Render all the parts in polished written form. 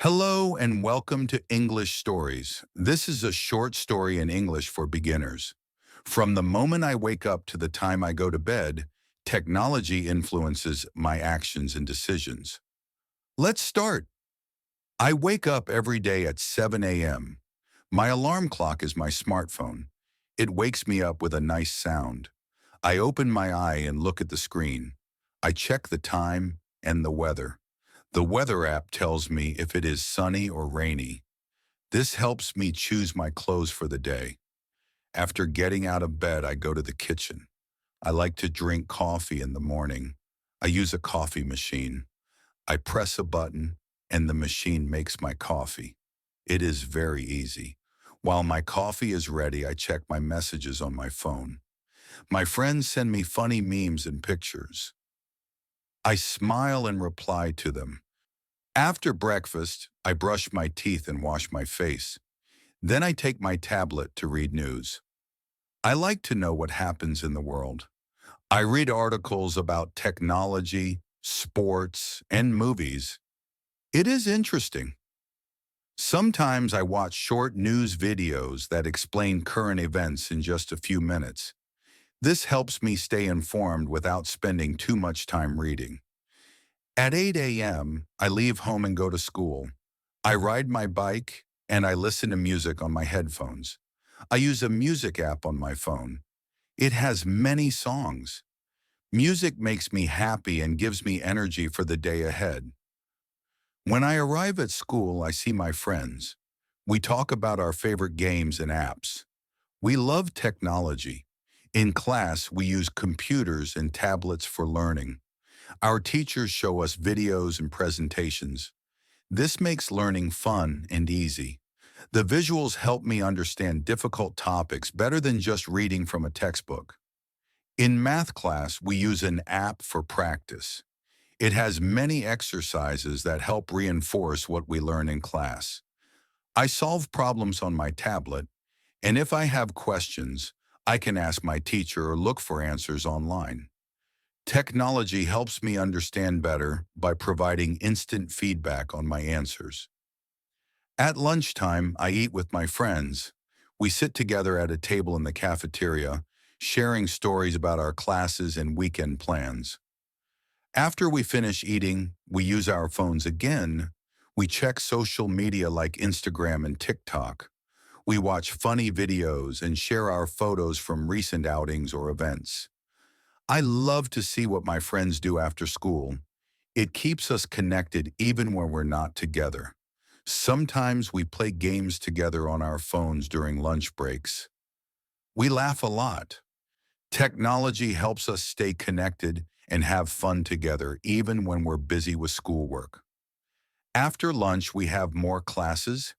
Hello and welcome to English Stories. This is a short story in English for beginners. From the moment I wake up to the time I go to bed, technology influences my actions and decisions. Let's start. I wake up every day at 7 a.m. My alarm clock is my smartphone. It wakes me up with a nice sound. I open my eye and look at the screen. I check the time and the weather. The weather app tells me if it is sunny or rainy. This helps me choose my clothes for the day. After getting out of bed, I go to the kitchen. I like to drink coffee in the morning. I use a coffee machine. I press a button and the machine makes my coffee. It is very easy. While my coffee is ready, I check my messages on my phone. My friends send me funny memes and pictures. I smile and reply to them. After breakfast, I brush my teeth and wash my face. Then I take my tablet to read news. I like to know what happens in the world. I read articles about technology, sports, and movies. It is interesting. Sometimes I watch short news videos that explain current events in just a few minutes. This helps me stay informed without spending too much time reading. At 8 a.m., I leave home and go to school. I ride my bike and I listen to music on my headphones. I use a music app on my phone. It has many songs. Music makes me happy and gives me energy for the day ahead. When I arrive at school, I see my friends. We talk about our favorite games and apps. We love technology. In class, we use computers and tablets for learning. Our teachers show us videos and presentations. This makes learning fun and easy. The visuals help me understand difficult topics better than just reading from a textbook. In math class, we use an app for practice. It has many exercises that help reinforce what we learn in class. I solve problems on my tablet, and if I have questions, I can ask my teacher or look for answers online. Technology helps me understand better by providing instant feedback on my answers. At lunchtime, I eat with my friends. We sit together at a table in the cafeteria, sharing stories about our classes and weekend plans. After we finish eating, we use our phones again. We check social media like Instagram and TikTok. We watch funny videos and share our photos from recent outings or events. I love to see what my friends do after school. It keeps us connected even when we're not together. Sometimes we play games together on our phones during lunch breaks. We laugh a lot. Technology helps us stay connected and have fun together even when we're busy with schoolwork. After lunch, we have more classes.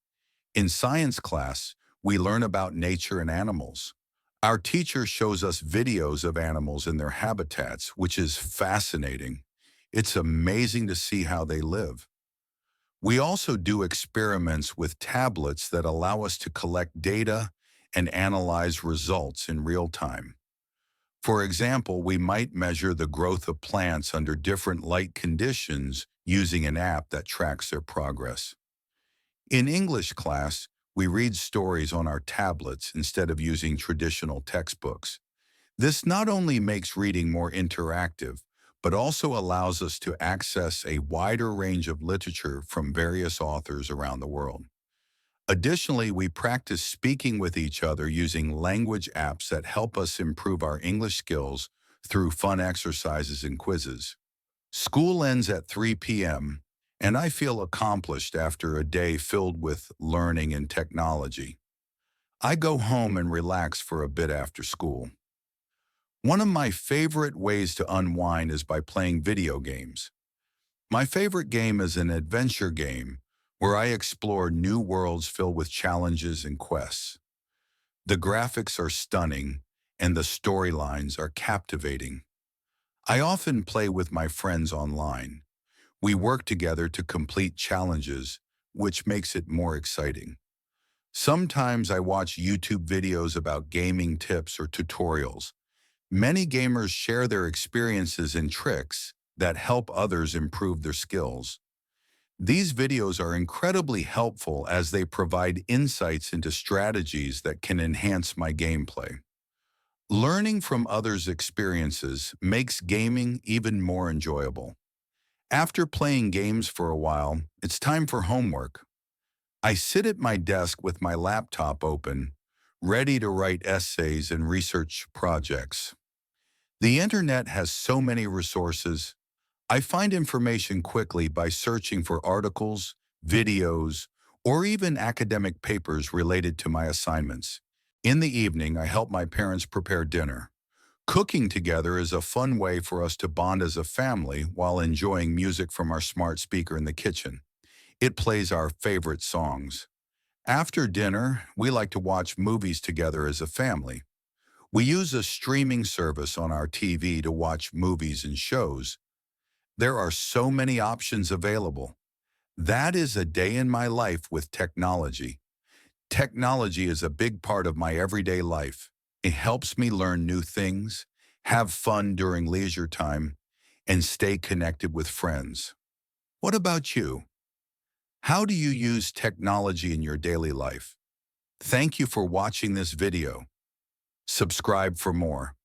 In science class, we learn about nature and animals. Our teacher shows us videos of animals in their habitats, which is fascinating. It's amazing to see how they live. We also do experiments with tablets that allow us to collect data and analyze results in real time. For example, we might measure the growth of plants under different light conditions using an app that tracks their progress. In English class, we read stories on our tablets instead of using traditional textbooks. This not only makes reading more interactive, but also allows us to access a wider range of literature from various authors around the world. Additionally, we practice speaking with each other using language apps that help us improve our English skills through fun exercises and quizzes. School ends at 3 p.m., and I feel accomplished after a day filled with learning and technology. I go home and relax for a bit after school. One of my favorite ways to unwind is by playing video games. My favorite game is an adventure game where I explore new worlds filled with challenges and quests. The graphics are stunning and the storylines are captivating. I often play with my friends online. We work together to complete challenges, which makes it more exciting. Sometimes I watch YouTube videos about gaming tips or tutorials. Many gamers share their experiences and tricks that help others improve their skills. These videos are incredibly helpful as they provide insights into strategies that can enhance my gameplay. Learning from others' experiences makes gaming even more enjoyable. After playing games for a while, it's time for homework. I sit at my desk with my laptop open, ready to write essays and research projects. The internet has so many resources. I find information quickly by searching for articles, videos, or even academic papers related to my assignments. In the evening, I help my parents prepare dinner. Cooking together is a fun way for us to bond as a family while enjoying music from our smart speaker in the kitchen. It plays our favorite songs. After dinner, we like to watch movies together as a family. We use a streaming service on our TV to watch movies and shows. There are so many options available. That is a day in my life with technology. Technology is a big part of my everyday life. It helps me learn new things, have fun during leisure time, and stay connected with friends. What about you? How do you use technology in your daily life? Thank you for watching this video. Subscribe for more.